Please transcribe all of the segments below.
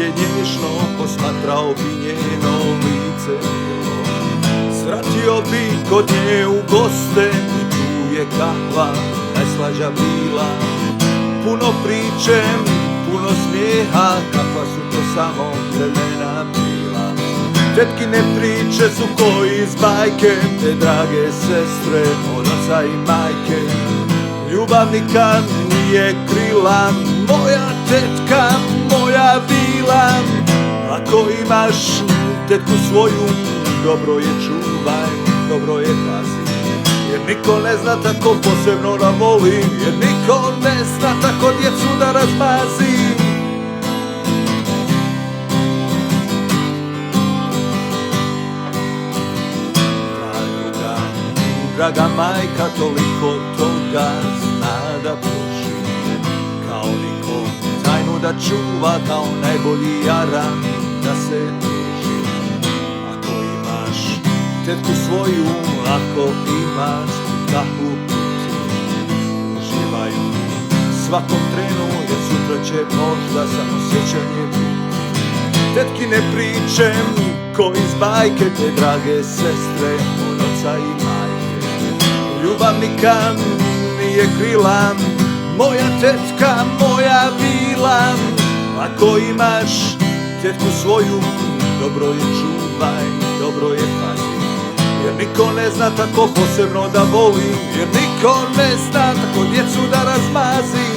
je nježno, posmatrao bi njeno lice bilo. Svratio bi kod nje u goste i tu je kahva najslađa bila. Puno priče, puno smijeha, kakva su to samo vremena bila. Tetkine priče su ko iz bajke, te drage sestre od oca i majke. Ljubavnika nije krila, moja tetka, moja bila. Ako imaš tetku svoju, dobro je čuvaj, dobro je pazi. Jer niko ne zna tako posebno da voli, jer niko ne zna tako djecu da razmazi. Draga majka toliko toga zna da pruži, kao niko tajnu da čuva, kao najbolji jaran da se druži. Ako imaš tetku svoju, ako imaš takvu puti, uživaju svakom trenu, jer sutra će možda samo sjećanje biti. Tetkine priče ko iz bajke, te drage sestre od oca i majke. Ljubavnika nije krila, moja tetka, moja bila. Ako imaš tetku svoju, dobro je čuvaj, dobro je pazi. Jer niko ne zna tako posebno da voli, jer niko ne zna tako djecu da razmazi.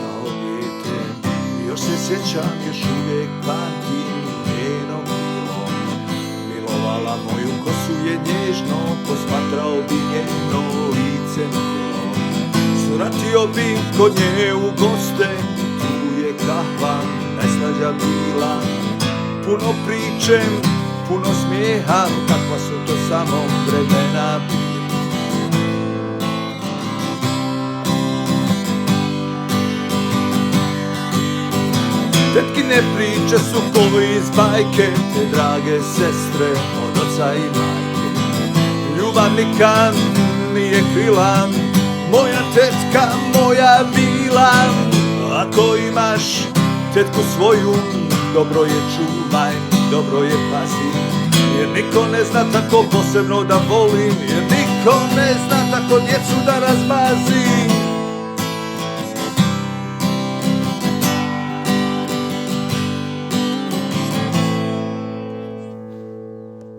Kao dijete još se sjećam, još uvijek pamtim njeno milo. Milovala moju kosu je nježno, posmatrao bi njeno lice milo. Svratio bi kod nje u goste, tu je kahva najslađa bila. Puno priče, puno smijeha, kakva su to samo vremena bila. Tetkine priče su ko iz bajke, te drage sestre od oca i majke. Ljubavnika nije krila, moja tetka, moja bila. Ako imaš tetku svoju, dobro je čuvaj, dobro je pazi. Jer niko ne zna tako posebno da voli, jer niko ne zna tako djecu da razmazi.